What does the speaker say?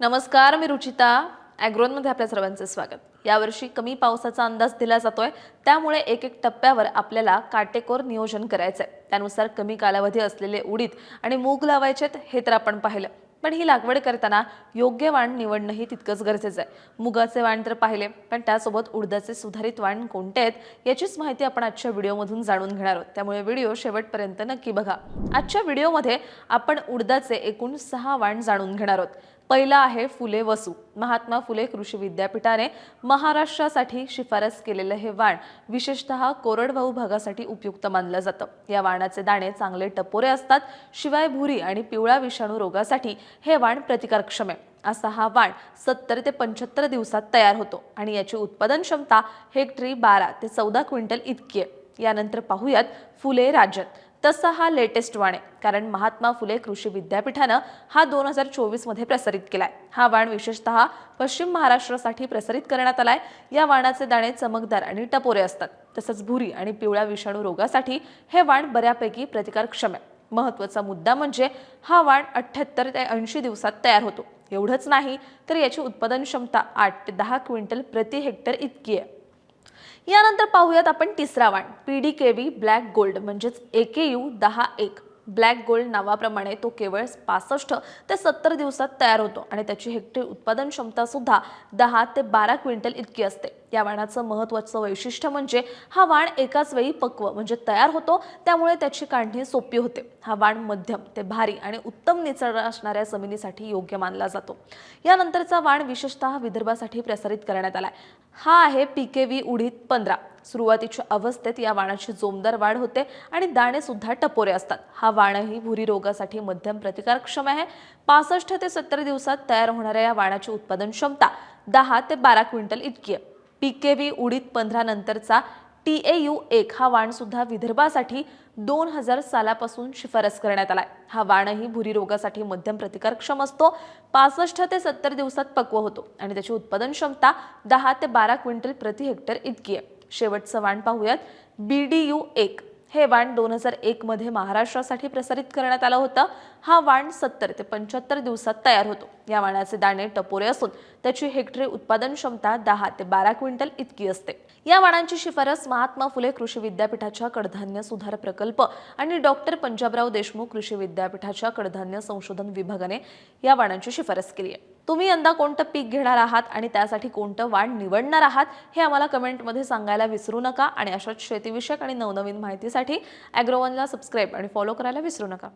नमस्कार, मी रुचिता. ॲग्रोनमध्ये आपल्या सर्वांचं स्वागत. यावर्षी कमी पावसाचा अंदाज दिला जातोय, त्यामुळे एक एक टप्प्यावर आपल्याला काटेकोर नियोजन करायचंय. त्यानुसार कमी कालावधी असलेले उडीद आणि मूग लावायचेत हे तर आपण पाहिलं. पण ही लागवड करताना योग्य वाण निवडणंही तितकंच गरजेचं आहे. मुगाचे वाण तर पाहिले, पण त्यासोबत उडदाचे सुधारित वाण कोणते आहेत याचीच माहिती आपण आजच्या व्हिडिओमधून जाणून घेणार आहोत. त्यामुळे व्हिडिओ शेवटपर्यंत नक्की बघा. आजच्या व्हिडिओमध्ये आपण उडदाचे एकूण 6 वाण जाणून घेणार आहोत. पहिला आहे फुले वसू. महात्मा फुले कृषी विद्यापीठाने महाराष्ट्रासाठी शिफारस केलेलं हे वाण विशेषतः कोरडवाहू भागासाठी उपयुक्त मानलं जातं. या वाणाचे दाणे चांगले टपोरे असतात. शिवाय भुरी आणि पिवळा विषाणू रोगासाठी हे वाण प्रतिकारक्षम आहे. असा हा वाण 70 ते 75 दिवसात तयार होतो आणि याची उत्पादन क्षमता हेक्टरी 12 ते 14 क्विंटल इतकी आहे. यानंतर पाहूयात फुले राजन. तसा हा लेटेस्ट वाण आहे, कारण महात्मा फुले कृषी विद्यापीठानं हा 2024 मध्ये प्रसारित केलाय. हा वाण विशेषतः पश्चिम महाराष्ट्रासाठी प्रसारित करण्यात आलाय. या वाणाचे दाणे चमकदार आणि टपोरे असतात. तसंच भुरी आणि पिवळ्या विषाणू रोगासाठी हे वाण बऱ्यापैकी प्रतिकारक्षम आहे. महत्त्वाचा मुद्दा म्हणजे हा वाण 78 ते 80 दिवसात तयार होतो. एवढंच नाही तर याची उत्पादन क्षमता 8 ते 10 क्विंटल प्रति हेक्टर इतकी आहे. यानंतर पाहूयात आपण तिसरा वाण PDKV ब्लॅक गोल्ड म्हणजेच AKU 10-1. ब्लॅक गोल्ड नावाप्रमाणे तो केवळ 65 ते 70 दिवसात तयार होतो आणि त्याची हेक्टरी उत्पादन क्षमता सुद्धा 10 ते 12 क्विंटल इतकी असते. या वाणाचं महत्त्वाचं वैशिष्ट्य म्हणजे हा वाण एकाच वेळी पक्व म्हणजे तयार होतो, त्यामुळे त्याची काढणी सोपी होते. हा वाण मध्यम ते भारी आणि उत्तम निचरा असणाऱ्या जमिनीसाठी योग्य मानला जातो. यानंतरचा वाण विशेषतः विदर्भासाठी प्रसारित करण्यात आलाय. हा आहे PKV उडीद 15. सुरुवातीच्या अवस्थेत या वाणाची जोमदार वाढ होते आणि दाणे सुद्धा टपोरे असतात. हा वाणही भुरी रोगासाठी मध्यम प्रतिकारक्षम आहे. 65 ते 70 दिवसात तयार होणाऱ्या या वाणाची उत्पादन क्षमता 10 ते 12 क्विंटल इतकी आहे. PKV उडीद 15 नंतरचा TAU 1 हा वाण सुद्धा विदर्भासाठी 2000 सालापासून शिफारस करण्यात आलाय. हा वाणही भुरी रोगासाठी मध्यम प्रतिकारक्षम असतो. 65 ते 70 दिवसात पक्व होतो आणि त्याची उत्पादन क्षमता 10 ते 12 क्विंटल प्रति हेक्टर इतकी आहे. शेवटचं वाण पाहूयात BDU 1. हे वाण 2001 मध्ये महाराष्ट्रासाठी प्रसारित करण्यात आलं होतं. हा वाण 70 ते 75 दिवसात तयार होतो. या वाणाचे दाणे टपोरे असून त्याची हेक्टरी उत्पादन क्षमता 10 ते 12 क्विंटल इतकी असते. या वाणांची शिफारस महात्मा फुले कृषी विद्यापीठाच्या कडधान्य सुधार प्रकल्प आणि डॉक्टर पंजाबराव देशमुख कृषी विद्यापीठाच्या कडधान्य संशोधन विभागाने या वाणांची शिफारस केली आहे. तुम्ही यंदा कोणतं पीक घेणार आहात आणि त्यासाठी कोणतं वाण निवडणार आहात हे आम्हाला कमेंटमध्ये सांगायला विसरू नका आणि अशाच शेतीविषयक आणि नवनवीन माहितीसाठी ॲग्रोवनला सबस्क्राईब आणि फॉलो करायला विसरू नका.